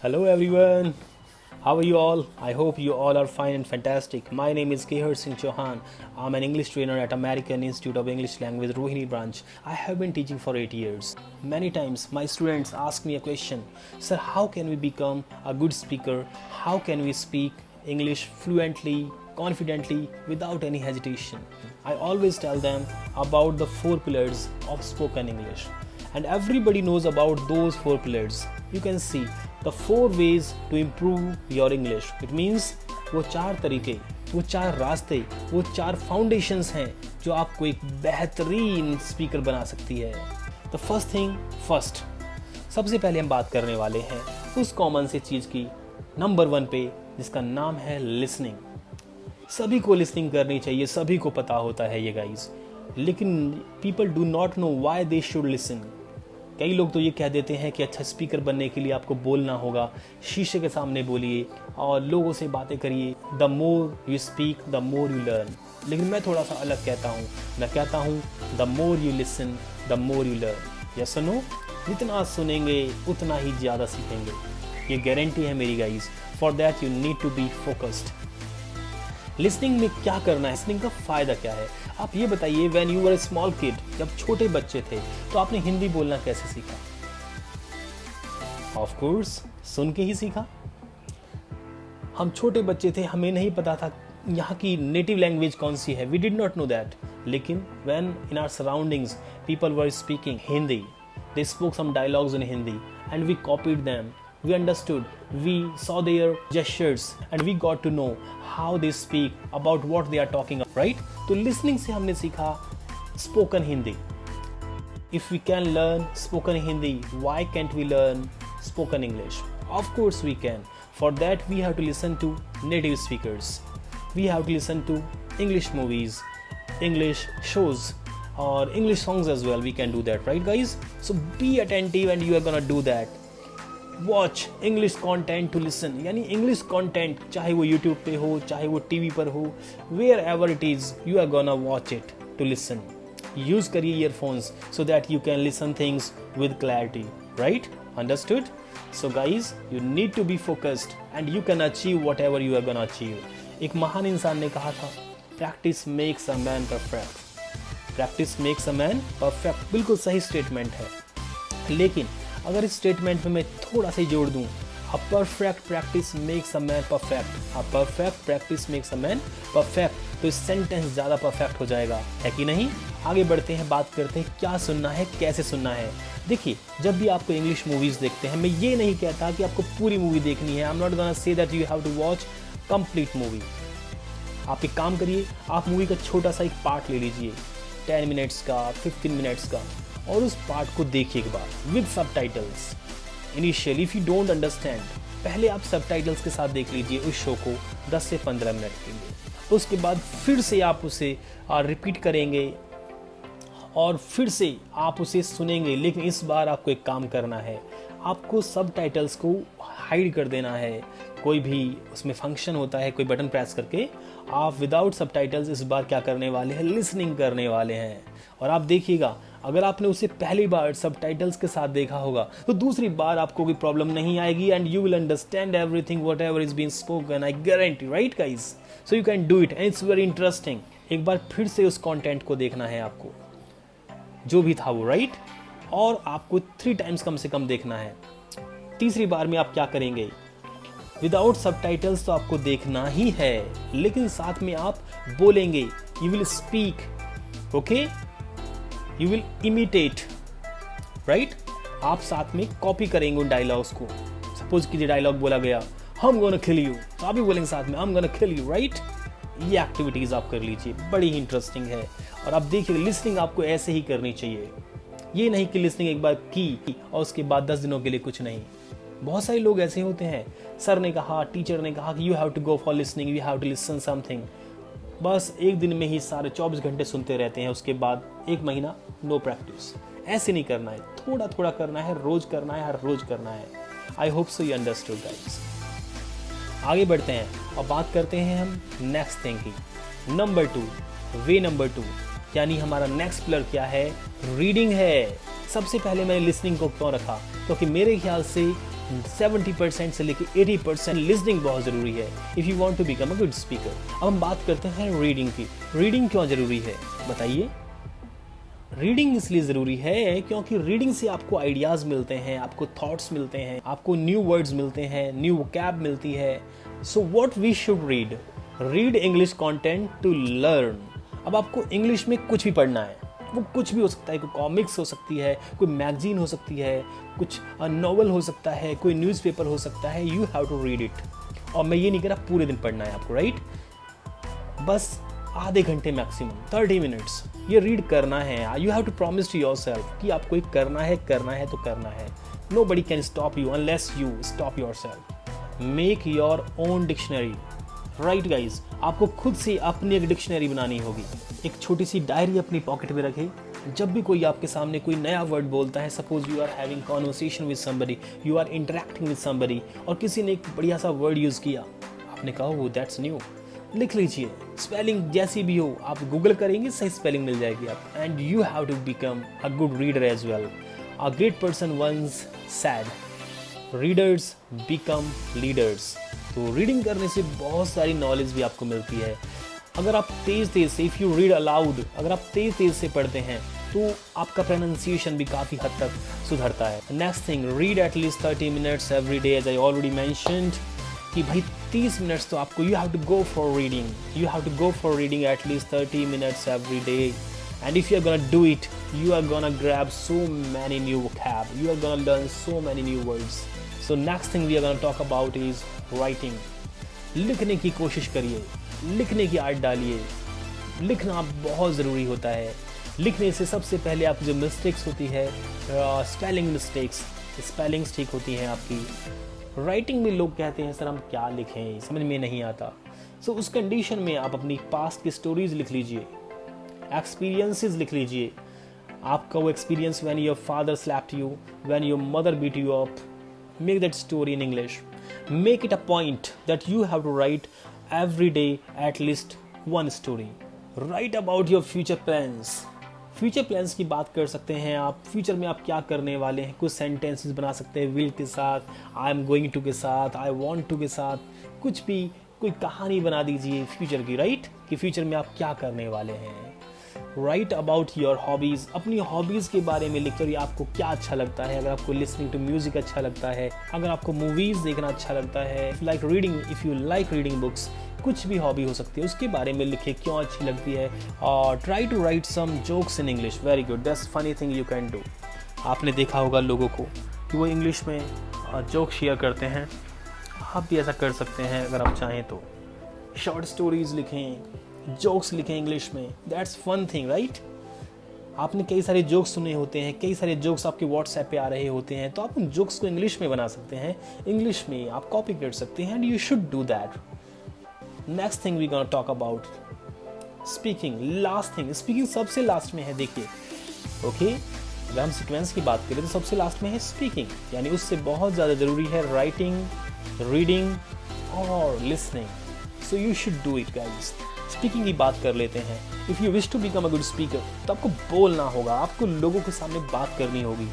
Hello everyone. How are you all? I hope you all are fine and fantastic. My name is Kehar Singh Chauhan. I'm an English trainer at American Institute of English Language Rohini branch. I have been teaching for 8 years. Many times my students ask me a question, "Sir, how can we become a good speaker? How can we speak English fluently, confidently, without any hesitation?" I always tell them about the 4 pillars of spoken English. And everybody knows about those 4 pillars. You can see the 4 ways to improve your English. It means वो 4 तरीके, वो 4 रास्ते, वो 4 foundations हैं जो आपको एक बेहतरीन स्पीकर बना सकती है। The first thing first, सबसे पहले हम बात करने वाले हैं उस कॉमन सी चीज़ की नंबर 1 पे, जिसका नाम है लिसनिंग। सभी को लिसनिंग करनी चाहिए, सभी को पता होता है ये गाइस, लेकिन people do not know why they should listen. कई लोग तो ये कह देते हैं कि अच्छा स्पीकर बनने के लिए आपको बोलना होगा, शीशे के सामने बोलिए और लोगों से बातें करिए। The more you speak the more you learn. लेकिन मैं थोड़ा सा अलग कहता हूँ, मैं कहता हूँ the more you listen the more you learn. Yes और नो? जितना सुनेंगे उतना ही ज़्यादा सीखेंगे, ये गारंटी है मेरी guys. For that you need to be focused. Listening में क्या करना है, लिसनिंग का फ़ायदा क्या है, आप ये बताइए। When you were A small kid, जब छोटे बच्चे थे तो आपने हिंदी बोलना कैसे सीखा? ऑफ कोर्स सुन के ही सीखा। हम छोटे बच्चे थे, हमें नहीं पता था यहाँ की नेटिव लैंग्वेज कौन सी है, we did not know that. लेकिन when in our surroundings people were speaking Hindi, they spoke some dialogues in Hindi and we copied them. We understood, we saw their gestures and we got to know how they speak, about what they are talking about, right? तो listening से हमने सीखा spoken Hindi. If we can learn spoken Hindi, why can't we learn spoken English? Of course we can. For that we have to listen to native speakers. We have to listen to English movies, English shows, or English songs as well. We can do that, right guys? So be attentive and you are gonna do that. Watch English content to listen. यानी English content, चाहे वो YouTube पे हो, चाहे वो TV पर हो, wherever it is, you are gonna watch it to listen. Use करिए earphones so that you can listen things with clarity, right? Understood? So guys, you need to be focused and you can achieve whatever you are gonna achieve. एक महान इंसान ने कहा था, practice makes a man perfect. Practice makes a man perfect. बिल्कुल सही statement है, लेकिन अगर इस स्टेटमेंट में मैं थोड़ा सा जोड़ दूं, a perfect practice makes a man perfect, a perfect practice makes a man perfect, तो इस सेंटेंस ज़्यादा परफेक्ट हो जाएगा, है कि नहीं? आगे बढ़ते हैं, बात करते हैं क्या सुनना है, कैसे सुनना है। देखिए, जब भी आपको इंग्लिश मूवीज़ देखते हैं, मैं ये नहीं कहता कि आपको पूरी मूवी देखनी है। I am not gonna say that you have to watch complete movie. आप एक काम करिए, आप मूवी का छोटा सा एक पार्ट ले लीजिए, 10 मिनट्स का, 15 मिनट्स का, और उस पार्ट को देखिए एक बार with subtitles. Initially if you don't understand, पहले आप सबटाइटल्स के साथ देख लीजिए उस शो को 10 से 15 मिनट के लिए। उसके बाद फिर से आप उसे रिपीट करेंगे और फिर से आप उसे सुनेंगे। लेकिन इस बार आपको एक काम करना है, आपको सबटाइटल्स को हाइड कर देना है। कोई भी उसमें फंक्शन होता है, कोई बटन प्रेस करके आप विदाउट सबटाइटल्स इस बार क्या करने वाले हैं, लिसनिंग करने वाले हैं। और आप देखिएगा, अगर आपने उसे पहली बार सबटाइटल्स के साथ देखा होगा तो दूसरी बार आपको कोई प्रॉब्लम नहीं आएगी and you will understand everything what ever is being spoken, I guarantee, right guys? So you can do it and it's very interesting. एक बार फिर से उस कंटेंट को देखना है आपको, जो भी था वो, राइट? और आपको 3 टाइम्स कम से कम देखना है। तीसरी बार में आप क्या करेंगे, विदाउट सबटाइटल्स तो आपको देखना ही है, लेकिन साथ में आप बोलेंगे, you will speak, okay, you will imitate, right? आप साथ में कॉपी करेंगे उन डायलॉग्स को। सपोज कीजिए डायलॉग बोला गया, हम गोना किल यू, तो आप भी बोलेंगे साथ में, हम गोना किल यू, राइट? ये एक्टिविटीज आप कर लीजिए, बड़ी ही इंटरेस्टिंग है। और आप देखिए, लिसनिंग आपको ऐसे ही करनी चाहिए। ये नहीं कि लिसनिंग एक बार की और उसके बाद 10 दिनों के लिए कुछ नहीं। बहुत सारे लोग ऐसे होते हैं, सर ने कहा, टीचर ने कहा कि you have to go for listening, you have to listen something, बस एक दिन में ही सारे 24 घंटे सुनते रहते हैं, उसके बाद 1 महीना नो प्रैक्टिस। ऐसे नहीं करना है, थोड़ा थोड़ा करना है, रोज करना है, हर रोज करना है। I hope so you understood guys. आगे बढ़ते हैं और बात करते हैं हम नेक्स्ट थिंग की। नंबर 2, वे नंबर 2, यानी हमारा नेक्स्ट पिलर क्या है, रीडिंग है। सबसे पहले मैंने लिसनिंग को क्यों रखा, क्योंकि मेरे ख्याल से 70% से लेके 80% लिसनिंग बहुत ज़रूरी है if you want to become a good speaker. अब हम बात करते हैं रीडिंग की। रीडिंग क्यों ज़रूरी है बताइए। रीडिंग इसलिए ज़रूरी है क्योंकि रीडिंग से आपको आइडियाज़ मिलते हैं, आपको थॉट्स मिलते हैं, आपको न्यू वर्ड्स मिलते हैं, न्यू वोकैब मिलती है। So what we should read, read English content to learn. अब आपको इंग्लिश में कुछ भी पढ़ना है, वो कुछ भी हो सकता है, कोई कॉमिक्स हो सकती है, कोई मैगजीन हो सकती है, कुछ नॉवल हो सकता है, कोई न्यूज़पेपर हो सकता है। You have to read it. और मैं ये नहीं कह रहा पूरे दिन पढ़ना है आपको, राइट? बस आधे घंटे मैक्सिमम 30 मिनट्स ये रीड करना है। You have to promise to yourself कि आपको ये करना है तो करना है। Nobody can stop you unless you stop yourself. Make your own dictionary, right guys? आपको खुद से अपनी एक डिक्शनरी बनानी होगी। एक छोटी सी डायरी अपनी पॉकेट में रखें। जब भी कोई आपके सामने कोई नया वर्ड बोलता है, suppose you are having conversation with somebody, you are interacting with somebody, और किसी ने एक बढ़िया सा वर्ड यूज़ किया, आपने कहा वो दैट्स न्यू, लिख लीजिए। स्पेलिंग जैसी भी हो आप गूगल करेंगे, सही स्पेलिंग मिल जाएगी आप। And you have to become a good reader as well. A great person once said, readers become leaders. तो रीडिंग करने से बहुत सारी नॉलेज भी आपको मिलती है। अगर आप तेज़ से, इफ़ यू रीड अलाउड, अगर आप तेज़ से पढ़ते हैं तो आपका प्रोनाउंसिएशन भी काफ़ी हद तक सुधरता है। Next thing, read at least 30 minutes every day, as I already mentioned कि भाई 30 मिनट्स तो आपको, you have to go for reading, you have to go for reading at least 30 minutes every day. And if you are gonna do it, you are gonna grab so many new vocab, you are gonna learn so many new words. So next thing we are gonna talk about is writing. लिखने की कोशिश करिए, लिखने की आदत डालिए। लिखना बहुत ज़रूरी होता है। लिखने से सबसे पहले आपकी जो मिस्टेक्स होती है, स्पेलिंग मिस्टेक्स, स्पेलिंग्स ठीक होती हैं आपकी। राइटिंग में लोग कहते हैं सर हम क्या लिखें, समझ में नहीं आता। सो उस कंडीशन में आप अपनी पास्ट की स्टोरीज लिख लीजिए, एक्सपीरियंसेस लिख लीजिए। आपका वो experience when your father slapped you, when your mother beat you up, make that story in English. Make it a point that you have to write every day at least one story. Write about your future plans. Future plans की बात कर सकते हैं आप। Future में आप क्या करने वाले हैं, कुछ सेंटेंसेस बना सकते हैं विल के साथ, आई एम गोइंग टू के साथ, आई वॉन्ट टू के साथ, कुछ भी कोई कहानी बना दीजिए फ्यूचर की, राइट? कि फ्यूचर में आप क्या करने वाले हैं। Right about your hobbies. अपनी हॉबीज़ के बारे में लिख कर आपको क्या अच्छा लगता है। अगर आपको लिसनिंग टू म्यूजिक अच्छा लगता है, अगर आपको मूवीज़ देखना अच्छा लगता है, like reading, if you like reading books, कुछ भी हॉबी हो सकती है उसके बारे में लिखे, क्यों अच्छी लगती है। और try to write some jokes in English, very good, that's funny thing you can do. आपने देखा होगा लोगों को कि वो इंग्लिश में जोक शेयर करते हैं, आप भी ऐसा कर सकते हैं अगर आप चाहें तो। शॉर्ट स्टोरीज लिखें, जोक्स लिखें इंग्लिश में, दैट्स फन थिंग, राइट? आपने कई सारे जोक्स सुने होते हैं, कई सारे जोक्स आपके व्हाट्सएप पे आ रहे होते हैं, तो आप उन जोक्स को इंग्लिश में बना सकते हैं, इंग्लिश में आप कॉपी कर सकते हैं, and you should do that. Next thing we gonna talk about speaking. Last thing, speaking सबसे लास्ट में है। देखिए, ओके, अगर हम सीक्वेंस की बात करें तो सबसे लास्ट में है स्पीकिंग, यानी उससे बहुत ज़्यादा ज़रूरी है राइटिंग, रीडिंग और listening. So you should do it guys. Speaking की बात कर लेते हैं। If you wish to become a good speaker, तो आपको बोलना होगा, आपको लोगों के सामने बात करनी होगी।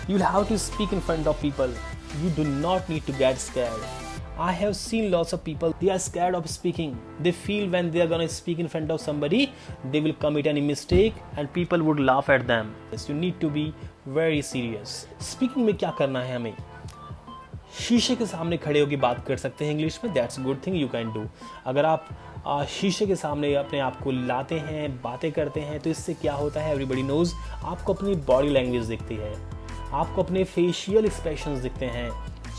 You have to speak in front of people, you do not need to get scared. I have seen lots of people, they are scared of speaking. They feel when they are going to speak in front of somebody, they will commit any mistake and people would laugh at them. Yes, you need to be very serious. Speaking में क्या करना है हमें? शीशे के सामने खड़े होकर बात कर सकते हैं इंग्लिश में, that's good thing you can do. अगर आप शीशे के सामने अपने आप को लाते हैं, बातें करते हैं, तो इससे क्या होता है, एवरीबडी नोज, आपको अपनी बॉडी लैंग्वेज दिखती है, आपको अपने फेशियल एक्सप्रेशंस दिखते हैं,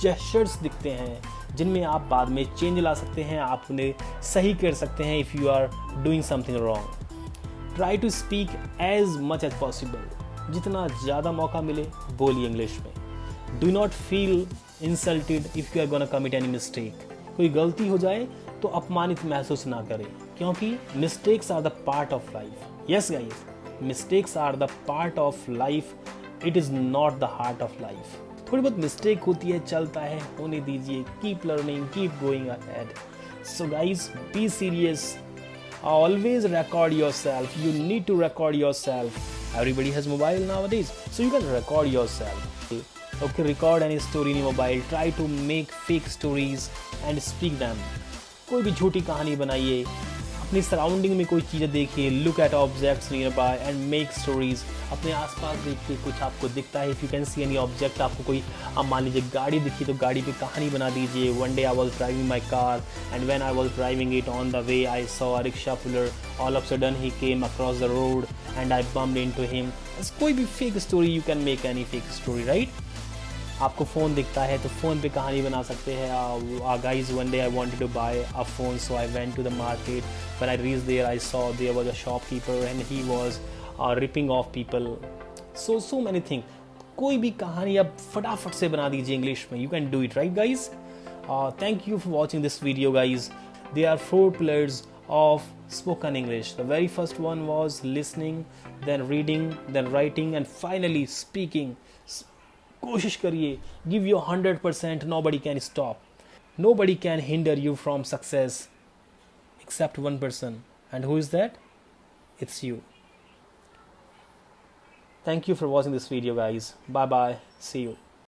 जेस्चर्स दिखते हैं, जिनमें आप बाद में चेंज ला सकते हैं, आप उन्हें सही कर सकते हैं if you are doing something wrong. Try to speak as much as possible. जितना ज़्यादा मौका मिले बोलिए इंग्लिश में। Do not feel insulted if you are gonna commit any mistake. कोई गलती हो जाए तो अपमानित महसूस ना करें, क्योंकि mistakes are the part of life. Yes guys, mistakes are the part of life, it is not the heart of life. थोड़ी बहुत मिस्टेक होती है, चलता है, होने दीजिए। Keep learning, keep going ahead. So guys, be serious, always record yourself. You need to record yourself. Everybody has mobile nowadays, so you can record yourself. Okay, record any story in your mobile. Try to make fake stories and speak them. कोई भी झूठी कहानी बनाइए, अपनी surrounding में कोई चीज़ें देखिए, look at objects near by and make stories. अपने आसपास देख के कुछ आपको दिखता है, if you can see any object, आपको कोई, अब मान लीजिए गाड़ी दिखी तो गाड़ी पे कहानी बना दीजिए. One day I was driving my car and when I was driving it on the way I saw a rickshaw puller, all of sudden he came across the road and I bumped into him. कोई भी fake story, you can make any fake story, right. आपको phone दिखता है तो phone पे कहानी बना सकते हैं. Guys, one day I wanted to buy a phone, so I went to the market. When I reach there I saw there was a shopkeeper and he was ripping off people. So many thing. कोई भी कहानी आप फटाफट से बना दीजिए English में. You can do it, right guys. Thank you for watching this video guys. There are 4 pillars of spoken English. The very first one was listening, then reading, then writing, and finally speaking. कोशिश करिए, give your 100%. Nobody can stop. Nobody can hinder you from success except one person. And who is that? It's you. Thank you for watching this video, guys. Bye bye. See you.